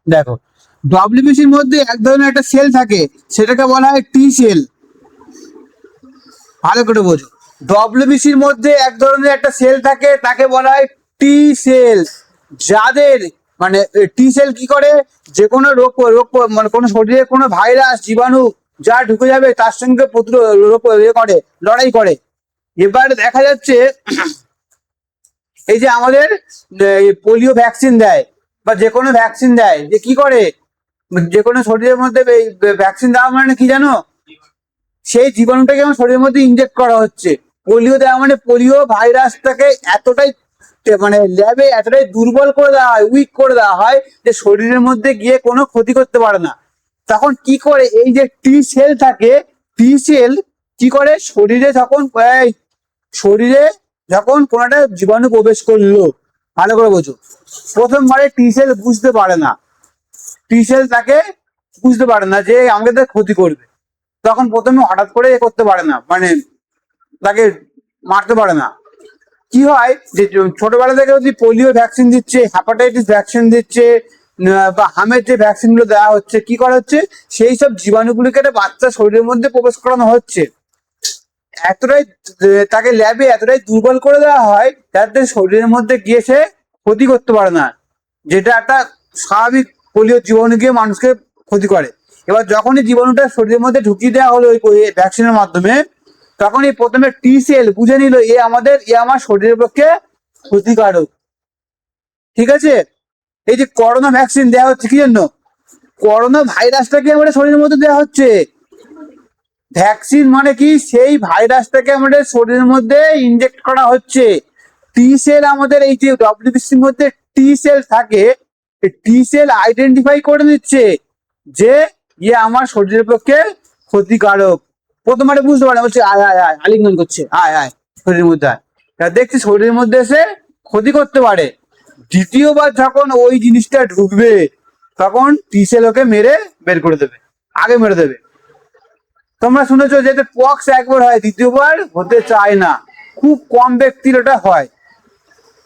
দেখো, ডব্লিউবিসির মধ্যে এক ধরনের একটা সেল থাকে, সেটাকে বলা হয় টি সেল। ভালো করে বোঝো, ডব্লিউবিসির মধ্যে এক ধরনের একটা সেল থাকে, তাকে বলা হয় টি সেল। যাদের মানে টি সেল কি করে, যে কোনো রোগ রোগ মানে কোনো শরীরে কোনো ভাইরাস জীবাণু যা ঢুকে যাবে তার সঙ্গে রোগ করে, লড়াই করে। এবার দেখা যাচ্ছে এই যে আমাদের পোলিও ভ্যাকসিন দেয় বা যে কোনো ভ্যাকসিন দেয়, যে কি করে, যে কোনো শরীরের মধ্যে ভ্যাকসিন দেওয়া মানে কি জানো, সেই জীবাণুটাকে আমার শরীরের মধ্যে ইনজেক্ট করা হচ্ছে। পোলিও দেওয়া মানে পোলিও ভাইরাসটাকে এতটাই মানে ল্যাবে এতটাই দুর্বল করে দেওয়া হয়, উইক করে দেওয়া হয়, যে শরীরের মধ্যে গিয়ে কোনো ক্ষতি করতে পারে না। তখন কি করে, এই যে টি সেল থাকে, টি সেল কি করে, শরীরে যখন শরীরে যখন কোনো একটা জীবাণু প্রবেশ করলো, ভালো করে বোঝো, প্রথমবারে টি সেল বুঝতে পারে না, টি সেল তাকে বুঝতে পারে না যে আমাদের ক্ষতি করবে। তখন প্রথমে হঠাৎ করে করতে পারে না, মানে তাকে মারতে পারে না। কি হয় যে ছোটবেলা থেকে যদি পোলিও ভ্যাকসিন দিচ্ছে, হেপাটাইটিস ভ্যাকসিন দিচ্ছে, বা হামের যে ভ্যাকসিন গুলো দেওয়া হচ্ছে, কি করা হচ্ছে, সেই সব জীবাণুগুলিকে একটা বাচ্চার শরীরের মধ্যে প্রবেশ করানো হচ্ছে। এতটাই তাকে ল্যাবে এতটাই দুর্বল করে দেওয়া হয় যাতে শরীরের মধ্যে গিয়ে সে ক্ষতি করতে পারে না, যেটা একটা স্বাভাবিক পোলিও জীবাণু গিয়ে মানুষকে ক্ষতি করে। এবার যখনই জীবাণুটা শরীরের মধ্যে ঢুকিয়ে দেওয়া হলো ওই ভ্যাকসিনের মাধ্যমে, তখনই প্রথমে টি সেল বুঝে নিল এ আমার শরীরের পক্ষে ক্ষতিকারক। ঠিক আছে, এই যে করোনা ভ্যাকসিন দেওয়া হচ্ছে কি জন্য, করোনা ভাইরাসটাকে আমাদের শরীরের মধ্যে দেওয়া হচ্ছে। ভ্যাকসিন মানে কি, সেই ভাইরাসটাকে আমাদের শরীরের মধ্যে ইনজেক্ট করা হচ্ছে। টি সেল আমাদের এই যে ডব্লিউবিসির মধ্যে টি সেল থাকে, টি সেল আইডেন্টিফাই করে নিচ্ছে যে আমার শরীরের পক্ষে ক্ষতিকারক। প্রথমবারে বুঝতে পারে, বলছে আয় আয় আয়, আলিঙ্গন করছে, আয় আয় শরীরের মধ্যে আয়, দেখছি শরীরের মধ্যে এসে ক্ষতি করতে পারে। দ্বিতীয়বার যখন ওই জিনিসটা ঢুকবে, তখন টি সেল ওকে মেরে বের করে দেবে, আগে মেরে দেবে। তোমরা শুনেছো যে পক্স একবার হয়, দ্বিতীয়বার হতে চায় না, খুব কম ব্যক্তির ওটা হয়।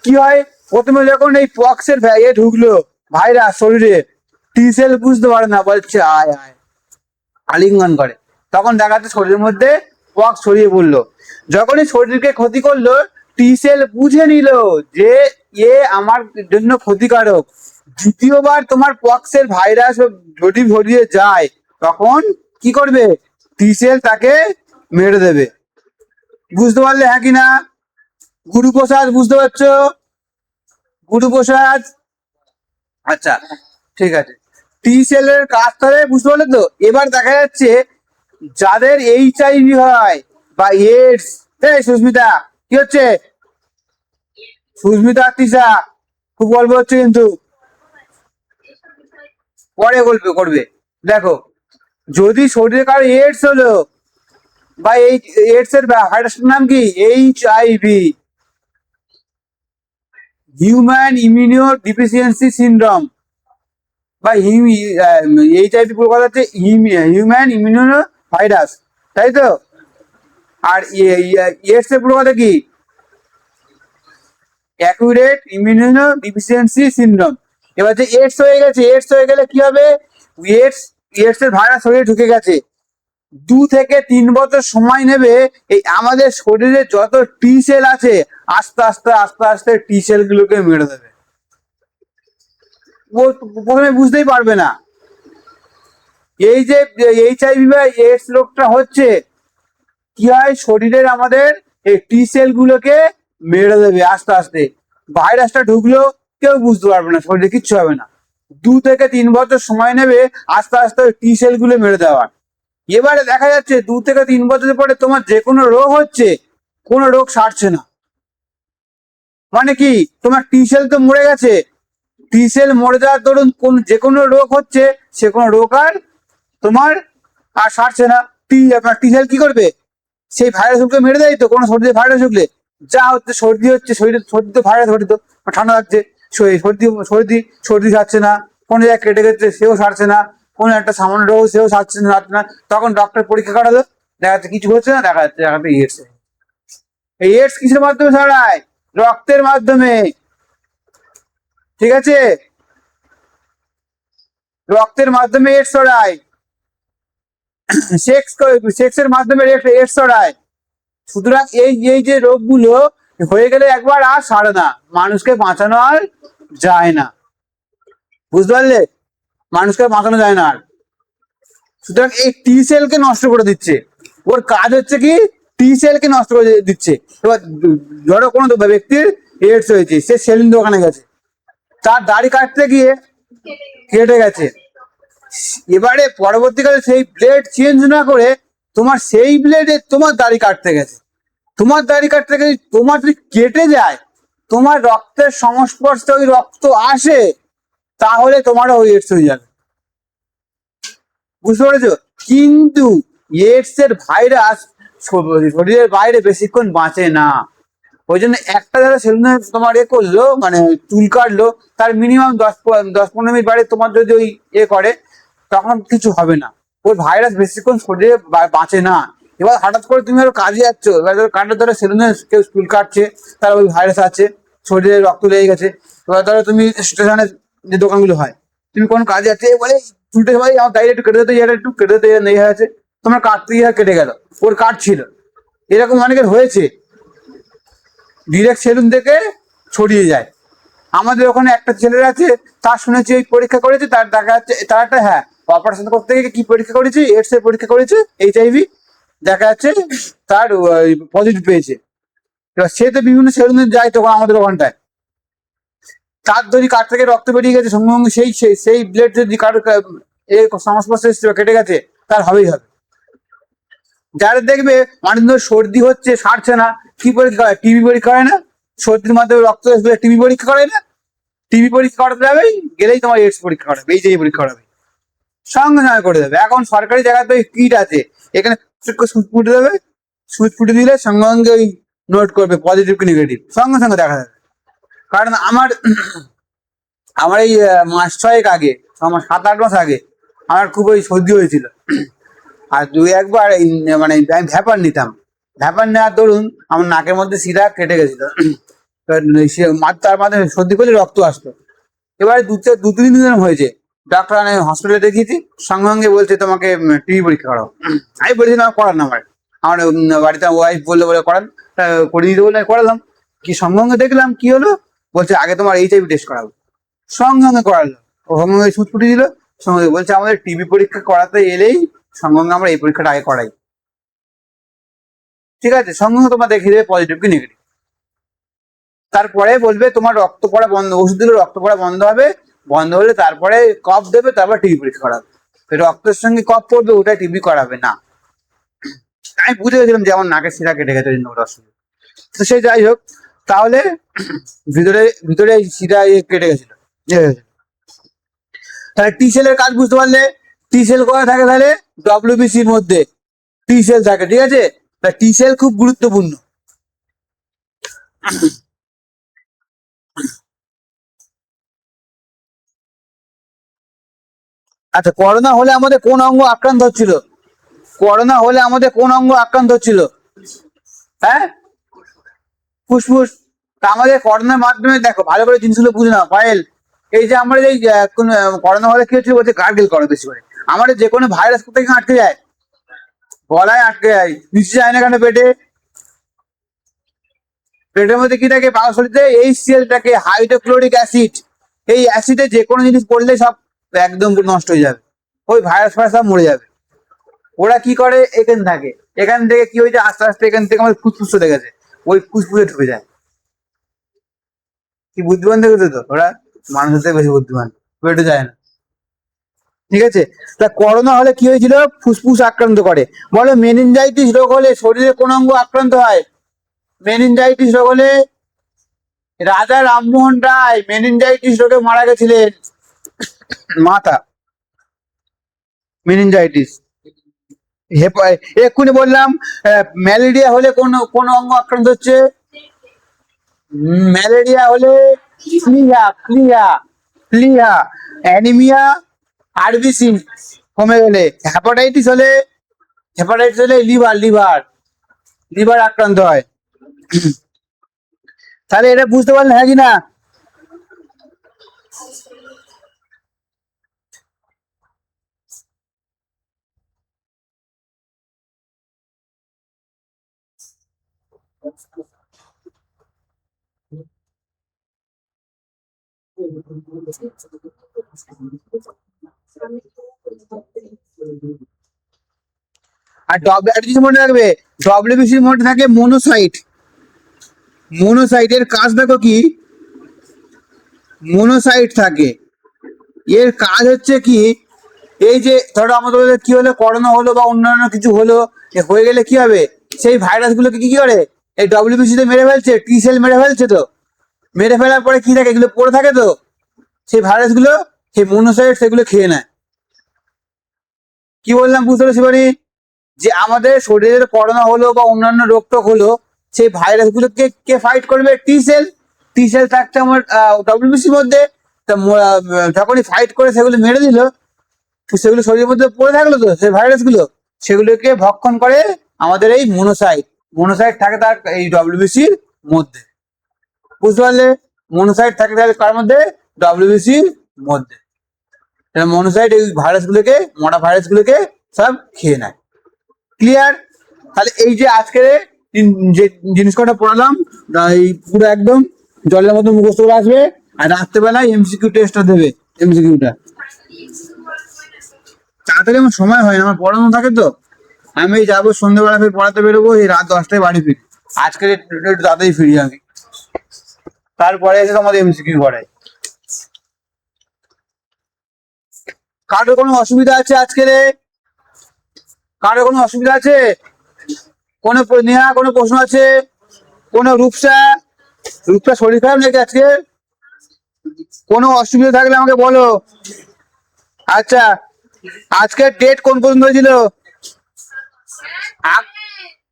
কি হয়, প্রথমে যখন এই পক্সের ঢুকলো ভাইরাস শরীরে, টি সেল বুঝতে পারে না, বলছে আয় আয়, আলিঙ্গন করে, তখন দেখাচ্ছে শরীরের মধ্যে পক্স ছড়িয়ে পড়লো। যখনই শরীরকে ক্ষতি করলো, টি সেল বুঝে নিল যে আমার জন্য ক্ষতিকারক। দ্বিতীয়বার তোমার পক্সের ভাইরাস যদি ভরিয়ে যায়, তখন কি করবে, টি সেল তাকে মেরে দেবে। বুঝতে পারলে হ্যাঁ কি না? গুরুপ্রসাদ বুঝতে পারছো? গুরুপ্রসাদ, আচ্ছা ঠিক আছে। টি সেলের কাজ তাহলে বুঝতে পারলে তো। এবার দেখা যাচ্ছে যাদের এইচআইভি হয় বা এইডস, এই সুস্মিতা কি হচ্ছে, সুস্মিতা তৃষা, খুব গল্প হচ্ছে কিন্তু, পরে গল্প করবে। দেখো, যদি শরীরে কারো এইডস হলো, বা এই এইডস এর ভাইরাসটার নাম কি, HIV, human immuno deficiency syndrome, বা এইচআইভি পুরো কথা হচ্ছে হিউম্যান ইমিউনো ভাইরাস, তাই তো। আর এইডস এর পুরো কথা কি, অ্যাকুরেট ইমিউনো ডিফিসিয়েন্সি সিনড্রোম। এবার যে এইডস হয়ে গেছে, এইডস হয়ে গেলে কি হবে, এইডস এইডস এর ভাইরাস শরীরে ঢুকে গেছে, 2 থেকে 3 বছর সময় নেবে এই আমাদের শরীরে যত টি সেল আছে আস্তে আস্তে আস্তে আস্তে টি সেল গুলোকে মেরে দেবে। ও প্রথমে বুঝতেই পারবে না। এই যে এইচআইভি বা এইডস রোগটা হচ্ছে, কি হয়, শরীরের আমাদের এই টি সেল গুলোকে মেরে দেবে আস্তে আস্তে। ভাইরাসটা ঢুকলো, কেউ বুঝতে পারবে না, শরীরে কিচ্ছু হবে না। 2 থেকে 3 বছর সময় নেবে আস্তে আস্তে টি সেল গুলো মেরে দেওয়ার। এবারে দেখা যাচ্ছে 2 থেকে 3 বছর পরে তোমার যে কোনো রোগ হচ্ছে, কোনো রোগ সারছে না। মানে কি, তোমার টি সেল তো মরে গেছে, টি সেল মরে যাওয়ার দরুন যে কোনো রোগ হচ্ছে, সে কোনো রোগ আর তোমার আর সারছে না। টি সেল কি করবে, সেই ভাইরাস গুলোকে মেরে দেয়। তো কোনো সর্দি ভাইরাস ঢুকলে যা হচ্ছে, সর্দি হচ্ছে, সর্দি তো ভাইরাস ঘটিত, ঠান্ডা লাগছে, সর্দি সর্দি সর্দি সারছে না, কোনো জায়গায় কেটে গেছে সেও সারছে না, কোনো একটা সামান্য রোগ সেও সারছে না। তখন ডক্টর পরীক্ষা করালো, দেখা যাচ্ছে কিছু হচ্ছে না, দেখা যাচ্ছে এইডস। এই এইডস কিসের মাধ্যমে ছড়ায়, রক্তের মাধ্যমে। ঠিক আছে, রক্তের মাধ্যমে এডস ছড়ায়, সেক্সের মাধ্যমে এডস ছড়ায়। সুতরাং এই এই যে রোগগুলো হয়ে গেলে একবার আর সারে না, মানুষকে বাঁচানো আর যায় না, বুঝতে পারলে? মানুষকে বাঁচানো যায় না আর। সুতরাং এই টি সেলকে নষ্ট করে দিচ্ছে, ওর কাজ হচ্ছে কি টি সেলকে নষ্ট করে দিচ্ছে। এবার ধরো কোনো ব্যক্তির এডস হয়েছে, সে সেলুন দোকানে গেছে, তার দাড়ি কাটতে গিয়ে কেটে গেছে, এবারে পরবর্তীকালে সেই ব্লেড চেঞ্জ না করে তোমার সেই ব্লেডে তোমার দাড়ি কাটতে গেছে, তোমার দাড়ি কাটতে গেলে তোমার যদি কেটে যায়, তোমার রক্তের সংস্পর্শে ওই রক্ত আসে, তাহলে তোমারও ওই এডস হয়ে যাবে, বুঝতে পেরেছো? কিন্তু এডস এর ভাইরাস শরীরের বাইরে বেশিক্ষণ বাঁচে না। ওই জন্য একটা যারা সেলুনে তোমার করলো, মানে চুল কাটলো, তার মিনিমাম 10-15 মিনিট বাইরে তোমার যদি ওই করে, তখন কিছু হবে না। ওই ভাইরাস বেশিক্ষণ শরীরে বাঁচে না। এবার হঠাৎ করে তুমি আরো কাজে যাচ্ছ, এবার কাটার ধরো সেলুনে কেউ চুল কাটছে, তার ওই ভাইরাস আছে, শরীরে রক্ত লেগে গেছে। এবার ধরো তুমি স্টেশনে যে দোকানগুলো হয়, তুমি কোনো কাজে যাচ্ছে, বলে চুলটা ভাই আমার দাঁড়িয়ে একটু কেটে দিতে, একটু কেটে দিতে নেই হয়েছে, তোমার কাটতে গিয়ে কেটে গেল, ওর কাটছিল। এরকম অনেকের হয়েছে, ডিরেক্ট সেলুন থেকে ছড়িয়ে যায়। আমাদের ওখানে একটা ছেলের আছে, তার শুনেছি ওই পরীক্ষা করেছে, তার দেখা যাচ্ছে তার একটা, হ্যাঁ, অপারেশন করতে গিয়ে কি পরীক্ষা করেছে, এডস এর পরীক্ষা করেছে, HIV, দেখা যাচ্ছে তার পজিটিভ পেয়েছে। এবার সে তো বিভিন্ন সেলুনে যায় তখন আমাদের ওখানটায়, তার যদি কাঠ থেকে রক্ত বেরিয়ে গেছে, সঙ্গে সঙ্গে সেই সেই ব্লেড যদি কারোর সংস্পর্শে কেটে গেছে, তার হবেই হবে। যারা দেখবে অনেক ধর সর্দি হচ্ছে, সারছে না, কি পরীক্ষা করে? টিবি পরীক্ষা করে না? সর্দির মাধ্যমে রক্ত আসবে, টিবি পরীক্ষা করে না? টিবি পরীক্ষা করাতে যাবে, গেলেই তোমার এডস পরীক্ষা করাবে, HIV পরীক্ষা করাবে, সঙ্গে সঙ্গে করে দেবে। এখন সরকারি জায়গাতে ওই কিট আছে, এখানে সুচ ফুটে দেবে, সুচ ফুটে দিলে সঙ্গে সঙ্গে ওই নোট করবে পজিটিভ কি নেগেটিভ, সঙ্গে সঙ্গে দেখা যাবে। কারণ আমার আমার এই মাস 6 আগে, আমার 7-8 মাস আগে আমার খুব ওই সর্দি হয়েছিল, আর 2-1 বার মানে আমি ভ্যাপার নিতাম, ভ্যাপার নেওয়ার দরুন আমার নাকের মধ্যে শিরা কেটে গেছিল, তার মাধ্যমে সর্দি করলে রক্ত আসতো। এবারে 2-3 দিন হয়েছে, ডাক্তার হসপিটালে দেখিয়েছি, সঙ্গে সঙ্গে বলছে তোমাকে টিবি পরীক্ষা করাও। আমি বলেছিলাম করান না, আমার আমার বাড়িতে ওয়াইফ বললো বলে করান, করে দিতে বলে করালাম। কি সঙ্গে সঙ্গে দেখলাম কি হলো, বলছে আগে তোমার HIV টেস্ট করাবো, সঙ্গে সঙ্গে করালো, ও সঙ্গে সঙ্গে সুচ ফুটিয়ে দিল, সঙ্গে বলছে আমাদের টিবি পরীক্ষা করাতে এলেই সঙ্গে সঙ্গে আমরা এই পরীক্ষাটা আগে করাই, ঠিক আছে? সঙ্গে সঙ্গে তোমার দেখিয়ে দেবে পজিটিভ কি নেগেটিভ। তারপরে বলবে তোমার রক্ত পড়া বন্ধ, ওষুধ দিলে রক্ত পড়া বন্ধ হবে, বন্ধ হলে তারপরে কফ দেবে, তারপর টিবি পরীক্ষা করাবে। রক্তের সঙ্গে কফ পড়বে, ওটা টিবি করাবে না। আমি বুঝে গেছিলাম যে আমার নাকের শিরা কেটে গেছে অসুবিধা। তো সে যাই হোক, তাহলে ভিতরে ভিতরে শিরা কেটে গেছিল। তাহলে টি সেলের কাজ বুঝতে পারলে, টি সেল কোথায় থাকে? তাহলে WBCর মধ্যে টি সেল থাকে, ঠিক আছে? টি সেল খুব গুরুত্বপূর্ণ। আচ্ছা, করোনা হলে আমাদের কোন অঙ্গ আক্রান্ত হচ্ছিল? করোনা হলে আমাদের কোন অঙ্গ আক্রান্ত হচ্ছিল? হ্যাঁ, ফুসফুস। তা আমাদের করোনার মাধ্যমে দেখো, ভালো করে জিনিসগুলো বুঝে নাও পায়েল। এই যে আমরা এই করোনা হলে কি হচ্ছিল, বলছে গার্গেল করো বেশি করে। আমাদের যে কোনো ভাইরাস কোথায় আটকে যায়, গলায় আটকে যায়, নিচে যায় না কেন? পেটের মধ্যে কি থাকে? পাকস্থলীতে HCl থাকে, হাইড্রোক্লোরিক অ্যাসিড। এই অ্যাসিডে যে কোনো জিনিস পড়লে সব একদম নষ্ট হয়ে যাবে, ওই ভাইরাস ফাইরাস সব মরে যাবে। ওরা কি করে, এখানে থাকে, এখান থেকে কি হয়েছে, আস্তে আস্তে এখান থেকে আমাদের ফুসফুসে দেখেছে, ওই ফুসফুসে ঢুকে যায়। কি বুদ্ধিমান দেখেছে তো ওরা, মানুষের থেকে বেশি বুদ্ধিমান, পেটে যায় না, ঠিক আছে? তা করোনা হলে কি হয়েছিল? ফুসফুস আক্রান্ত করে। বলো মেনিনজাইটিস রোগ হলে শরীরে কোন অঙ্গ আক্রান্ত হয়? মেনিনজাইটিস রোগ হলে রাজা রামমোহন রায় মেনিনজাইটিস রোগে মারা গেছিলেন, মাথা, মেনিনজাইটিস। এক্ষুনি বললাম ম্যালেরিয়া হলে কোন কোন অঙ্গ আক্রান্ত হচ্ছে? ম্যালেরিয়া হলে প্লিহা, প্লিহা, প্লিহা, অ্যানিমিয়া, RBC কমে গেলে। হেপাটাইটিস হলে, হেপাটাইটিস হলে লিভার, লিভার, লিভার আক্রান্ত হয়। তাহলে এটা বুঝতে পারলেন, হ্যাঁ কি না? আর একটা জিনিস মনে রাখবে, ডব্লিউবিসির মধ্যে থাকে মনোসাইট। মনোসাইটের কাজ দেখো কি, মনোসাইট থাকে, এর কাজ হচ্ছে কি, এই যে ধরো আমাদের কি হলো, করোনা হলো বা অন্যান্য কিছু হলো, হয়ে গেলে কি হবে, সেই ভাইরাস গুলোকে কি করে এই ডব্লিউবিসি তে মেরে ফেলছে, টি সেল মেরে ফেলছে। তো মেরে ফেলার পরে কি থাকে, এগুলো পড়ে থাকে, তো সেই ভাইরাস গুলো সেই মনোসাইট সেগুলো খেয়ে নেয়। কি বললাম বুঝতে পারছি মানে, যে আমাদের শরীরের করোনা হলো বা অন্যান্য রোগ টোগ হলো, সেই ভাইরাস গুলোকে কে ফাইট করবে, টি সেল। টি সেল থাকছে আমার ডব্লিউবিসির মধ্যে। তা যখনই ফাইট করে সেগুলো মেরে দিল, সেগুলো শরীরের মধ্যে পড়ে থাকলো, তো সেই ভাইরাস গুলো সেগুলোকে ভক্ষণ করে আমাদের এই মনোসাইট। মনোসাইট থাকে তার এই ডব্লিউবিসির মধ্যে, বুঝতে পারলে? মনোসাইট থাকে তাহলে কার মধ্যে, ডব্লিউবিসির মধ্যে। মনোসাইট এই ভাইরাস গুলোকে, মোটা ভাইরাস গুলোকে সব খেয়ে নেয়। ক্লিয়ার? তাহলে এই যে আজকে যে জিনিস কটা পড়ালাম, এই পুরো একদম জলের মতো মুখস্থ করে আসবে। আর রাত্রেবেলায় এমসিকিউ টেস্টটা দেবে, এমসিকিউটা। তাড়াতাড়ি আমার সময় হয় না, আমার পড়ানো থাকে তো। আমি যাবো সন্ধ্যেবেলা, ফির পড়াতে বেরোবো, এই রাত 10টায় বাড়ি ফিরি। আজকে একটু তাড়াতাড়ি ফিরি আমি, তারপরে এসে তোমাদের এমসিকিউ করাই। কারোর কোনো অসুবিধা আছে আজকে রে? কারোর কোনো অসুবিধা আছে? কোনো নেহা কোনো প্রশ্ন আছে? কোনো রূপসা, রূপসা শরীর খারাপ নাকি আজকে? কোনো অসুবিধা থাকলে আমাকে বলো। আচ্ছা, আজকের ডেট কোন পর্যন্ত হয়েছিল?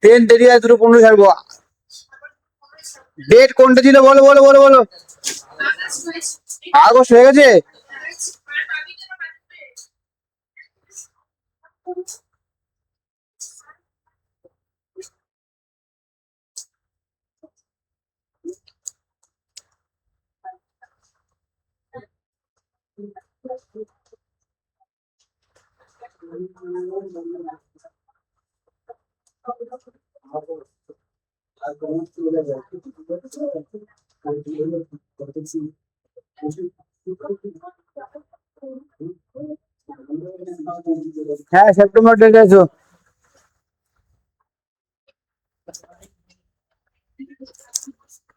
ট্রেন দেরি আছে, 2:15 ছাড়বো। ডেট কোনটা ছিল বলো বলো বলো বলো। আগস্ট হয়ে গেছে? হ্যাঁ, সেপ্টেম্বর ডেট আছে।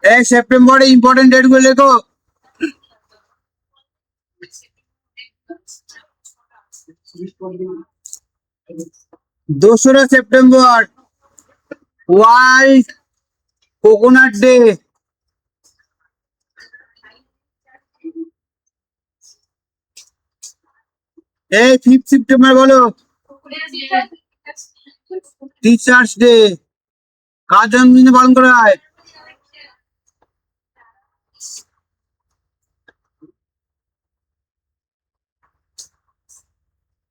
এই সেপ্টেম্বরে ইম্পর্টেন্ট ডেট গুলো লেখো। 2রা সেপ্টেম্বর ওয়ার্ল্ড কোকোনাট ডে। এই 5 সেপ্টেম্বর বলো, টিচার্স ডে। কার জন্মদিনে পালন করা হয়?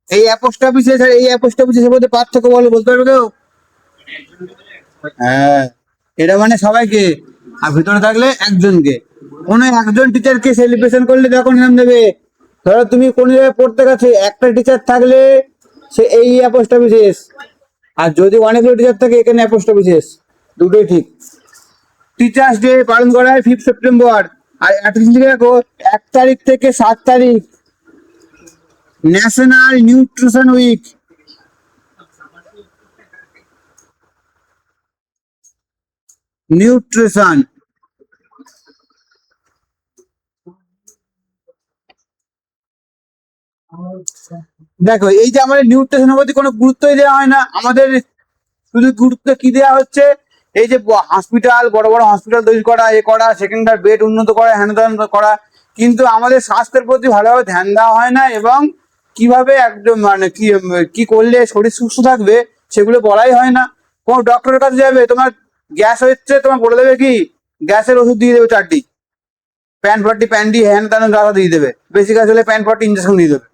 এই পোস্ট অফিসে, এই পোস্ট অফিসের মধ্যে পার্থক্য বলো, বলতে পারবে কেউ? হ্যাঁ, এটা মানে সবাইকে, আর ভিতরে থাকলে একজনকে। কোনো একজন টিচারকে সেলিব্রেশন করলে তখন নাম দেবে। ধরো তুমি কোন জায়গায় পড়তে গেছো, একটা টিচার থাকলে সে এই পোস্ট অফিসেস, আর যদি অনেকগুলো টিচার থাকে এখানে পোস্ট অফিসেস, দুটোই ঠিক। টিচার্স ডে পালন করা হয় 5 সেপ্টেম্বর। আর একটা জিনিস লিখে রাখো, 1 তারিখ থেকে 7 তারিখ ন্যাশনাল নিউট্রিশন উইক। নিউট্রিশন, দেখো এই যে আমাদের নিউট্রিশনের প্রতি কোনো গুরুত্বই দেওয়া হয় না আমাদের। শুধু গুরুত্ব কি দেওয়া হচ্ছে, এই যে হসপিটাল, বড় বড় হসপিটাল তৈরি করা, এ করা, সেখানকার বেড উন্নত করা, হ্যান ত্যান করা, কিন্তু আমাদের স্বাস্থ্যের প্রতি ভালোভাবে ধ্যান দেওয়া হয় না। এবং কিভাবে একদম মানে কি কি করলে শরীর সুস্থ থাকবে সেগুলো বলাই হয় না। কোনো ডক্টরের কাছে যাবে, তোমার গ্যাস হচ্ছে, তোমার বলে দেবে কি, গ্যাসের ওষুধ দিয়ে দেবে 4টি, প্যান 40 হ্যান ত্যান দাদা দিয়ে দেবে, বেশি গ্যাস হলে প্যান 40 ইঞ্জেকশন দিয়ে দেবে।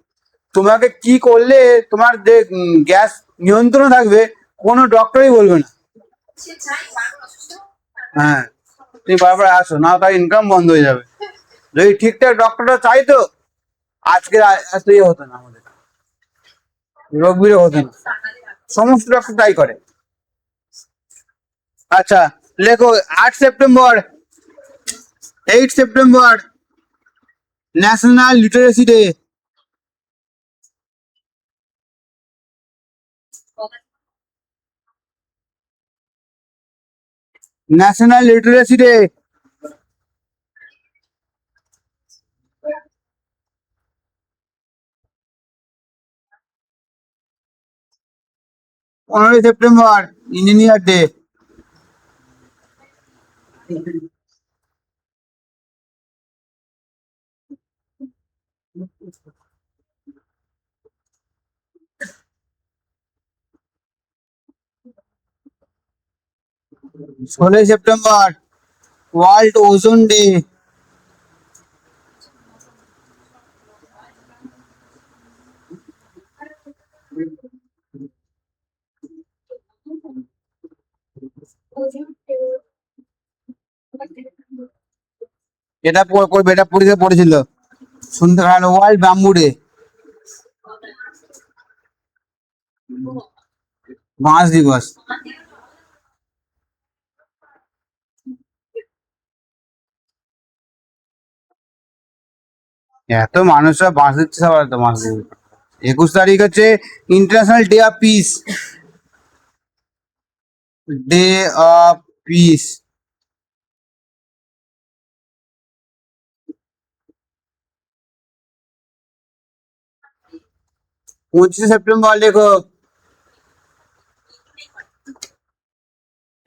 তোমাকে কি করলে তোমার যে গ্যাস নিয়ন্ত্রণ থাকবে, কোনো ডক্টরই বলবে না। হ্যাঁ, তুমি বারবার আসো না, তার ইনকাম বন্ধ হয়ে যাবে। যদি ঠিকঠাক ডক্টরটা চাইতো, আজকে এত ইয়ে হতো না, আমাদের রোগ বিরোগ হতো না। সমস্ত ডক্টর তাই করে। আচ্ছা, লেখো 8 September, 8 September national literacy day. National literacy day. পনেরোই সেপ্টেম্বর ইঞ্জিনিয়ার ডে। 16ই সেপ্টেম্বর ওয়ার্ল্ড ওজোন ডে। এটা পড়বে, এটা পরীক্ষা পড়েছিল, শুনতে ভালো। ওয়ার্ল্ড ব্যাম্বু ডে, বাঁশ দিবস। এত মানুষরা বাঁশ দিচ্ছে সবার, তো বাঁশ দিবে। 21 তারিখ হচ্ছে international day of piece, day of peace. 25 September লেখো,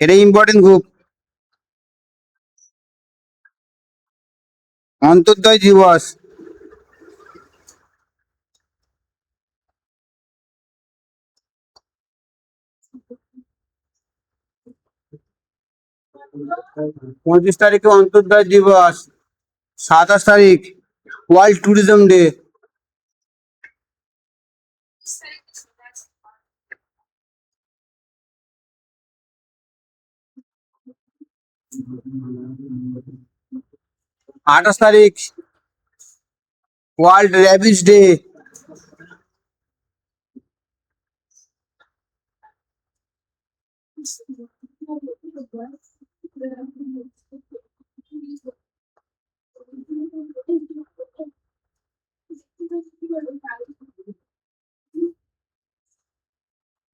এটা ইম্পর্টেন্ট গ্রুপ। অন্তর্দয় দিবস। 25 তারিখে অন্তর্দয় দিবস। 27 তারিখ ওয়ার্ল্ড ট্যুরিজম ডে। আঠাশ তারিখ world rabies day.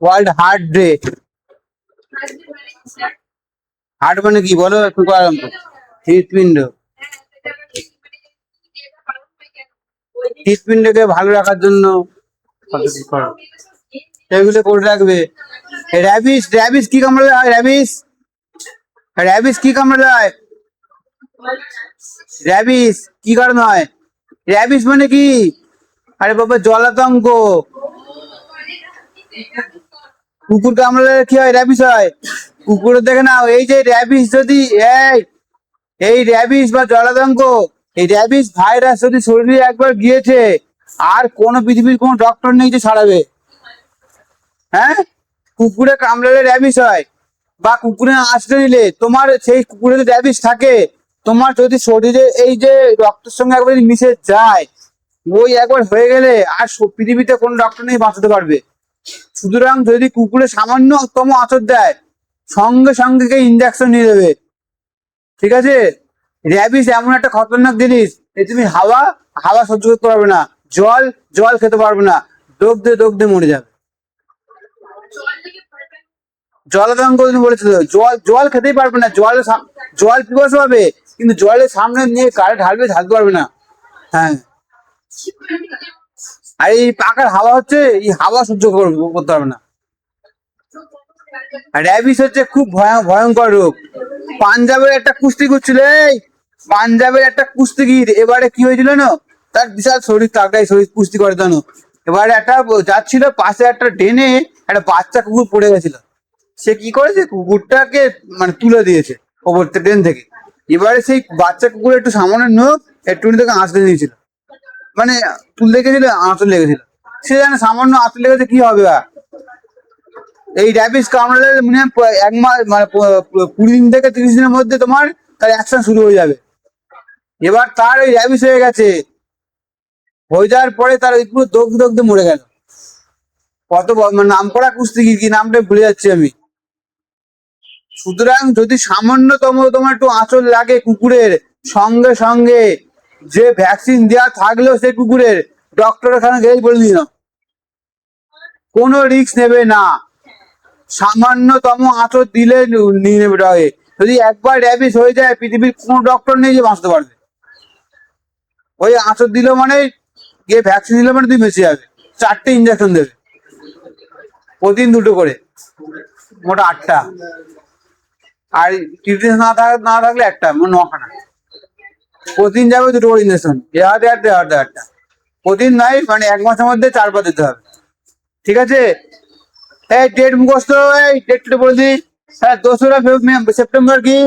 World heart day. Heart মানে কি বলো একটু, হৃৎপিণ্ড। হৃৎপিণ্ডকে ভালো রাখার জন্য এগুলো করে রাখবে। র্যাবিস, র্যাবিস কি কামড়ে হয়? র্যাবিস, র্যাবিস কি কামড়ে হয়? র্যাবিস কি কারণে হয়? র্যাবিস মানে কি? আরে বাবা, জলাতঙ্ক। কুকুর কামড়ালে কি হয়? র্যাবিস হয়। কুকুরের দেখে নাও, এই যে র্যাবিস যদি এই র্যাবিস বা জলাতঙ্ক, এই র্যাবিস ভাইরাস যদি শরীরে একবার গিয়েছে, আর কোনো পৃথিবীর কোনো ডক্টর নেই যে ছাড়াবে। হ্যাঁ, কুকুরে কামড়ালে র্যাবিস হয়, বা কুকুরে আঁচড়ে নিলে, তোমার সেই কুকুরে যদি র্যাবিস থাকে, তোমার যদি শরীরে এই যে রক্তের সঙ্গে একবার মিশে যায়, ওই একবার হয়ে গেলে আর পৃথিবীতে কোনো ডক্টর নেই বাঁচাতে পারবে। সুতরাং যদি কুকুরে সামান্যতম আঁচড় দেয়, সঙ্গে সঙ্গে ইঞ্জেকশন নিয়ে দেবে। ঠিক আছে? র্যাবিস এমন একটা খতরনাক জিনিস, যে তুমি হাওয়া হাওয়া সহ্য করতে পারবে না, জল জল খেতে পারবে না, ডোব দিয়ে মরে যাবে। জলাতঙ্ক তুমি বলেছিল, জল জল খেতেই পারবে না, জল পিপাসা পাবে, কিন্তু জলের সামনে নিয়ে কারে ঢালবে, ঢালতে পারবে না। হ্যাঁ, আর এই পাকার হাওয়া হচ্ছে, এই হাওয়া সহ্য করতে পারবে না। আর র্যাবিস হচ্ছে খুব ভয়ঙ্কর রোগ। পাঞ্জাবের একটা কুস্তি করছিল, এই পাঞ্জাবের একটা কুস্তিগির, এবারে কি হয়েছিল না, তার বিশাল শরীর, তাগড়াই শরীর, কুস্তি করে জানো। এবারে একটা যাচ্ছিল, পাশে একটা ড্রেনে একটা বাচ্চা কুকুর পড়ে গেছিল। সে কি করেছে, কুকুরটাকে মানে তুলে দিয়েছে ওপর ট্রেন থেকে। এবারে সেই বাচ্চা কুকুর একটু সামান্য নখ একটু থেকে আঁচড়ে দিয়েছিল, মানে তুলতে গেছিল, আঁচড় লেগেছিল। সে জানে সামান্য আঁচড় লেগেছে, কি হবে। এই র্যাবিস কামড়ালে মিনিমাম 1 মাস, মানে 20 দিন থেকে 30 দিনের মধ্যে তোমার তার অ্যাকশন শুরু হয়ে যাবে। এবার তার ওই র্যাবিস হয়ে গেছে, হয়ে যাওয়ার পরে তার ওই পুরো দগ্ধে মরে গেল। কত মানে নাম করা কুস্তিগির, কি নামটা ভুলে যাচ্ছি আমি। সুতরাং যদি সামান্যতম তোমার একটু আঁচড় লাগে কুকুরের, সঙ্গে সঙ্গে যে ভ্যাকসিন দেওয়া থাকলেও সেই কুকুরের, ডক্টর এখানে গেলেই বলে দিন, কোনো রিস্ক নেবে না। সামান্যতম আঁচড় দিলে নিয়ে নেবে ডগে। যদি একবার র্যাবিস হয়ে যায়, পৃথিবীর কোনো ডক্টর নেই যে বাঁচতে পারবে। ওই আঁচড় দিল মানে, গিয়ে ভ্যাকসিন দিল মানে তুই বেঁচে যাবে। 4টে ইঞ্জেকশন দেবে, প্রতিদিন 2টো করে, মোটা 8টা। আর টিটেনাস না থাকলে 1টা, মানে 9খানা। প্রতিদিন যাবে 2টো করে ইঞ্জেকশন, একটা প্রতিদিন নয়, মানে 1 মাসের মধ্যে 4বার দিতে হবে। ঠিক আছে? এই ডেট মুখস্থ, এই ডেটটা বলে দিই। হ্যাঁ, 2রা সেপ্টেম্বর কি?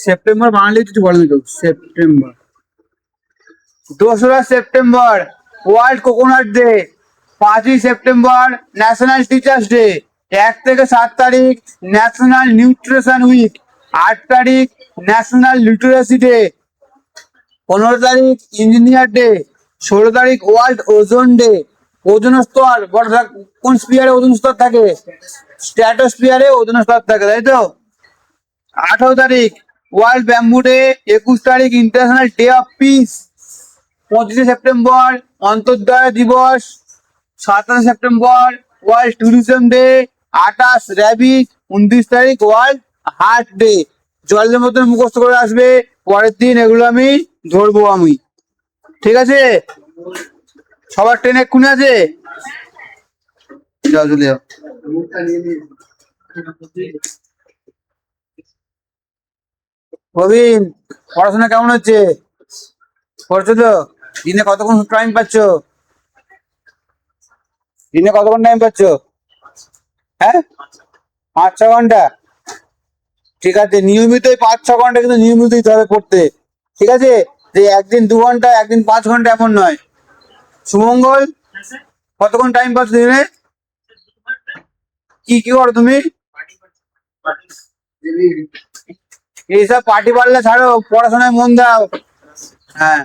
সেপ্টেম্বর বাঙালি কিছু বলেনি কেউ। সেপ্টেম্বর 2রা সেপ্টেম্বর ওয়ার্ল্ড কোকোনাট ডে। 5ই সেপ্টেম্বর ন্যাশনাল টিচার্স ডে। 1 থেকে 7 তারিখ ন্যাশনাল নিউট্রিশন উইক। 8 তারিখ ন্যাশনাল লিটারেসি ডে। 15 তারিখ ইঞ্জিনিয়ার ডে। 16 তারিখ ওয়ার্ল্ড ওজোন ডে। ওজোন স্তর, কোন স্পিয়ারে ওজোন স্তর থাকে? স্ট্র্যাটোস্ফিয়ারে ওজোন স্তর থাকে, তাই তো? 18 তারিখ ওয়ার্ল্ড ব্যাম্বু ডে। 21 তারিখ international day of peace. 25 September অন্তর্দয় দিবস। 27 September world tourism day. 28 rabies. 29 তারিখ ওয়ার্ল্ড হার্ট ডে। জলের মতন মুখস্থ করে আসবে, পরের দিন এগুলো আমি ধরবো আমি। ঠিক আছে? সবার ট্রেন এক্ষুনি আছে? যাও চলে যাও। প্রবীণ, পড়াশোনা কেমন হচ্ছে? করছো তো? দিনে কতক্ষণ টাইম পাচ্ছ? দিনে কতক্ষণ টাইম পাচ্ছ? হ্যাঁ, 5-6 ঘন্টা। ঠিক আছে, নিয়মিত 5-6 ঘন্টা কিন্তু নিয়মিত দিতে হবে পড়তে। ঠিক আছে? যে একদিন 2 ঘন্টা, একদিন 5 ঘন্টা, এমন নয়। সুমঙ্গল, কতক্ষণ টাইম পাচ্ছ দিনে? কি কি করো তুমি? এইসব পার্টি পারলে ছাড়ো, পড়াশোনায় মন দাও। হ্যাঁ।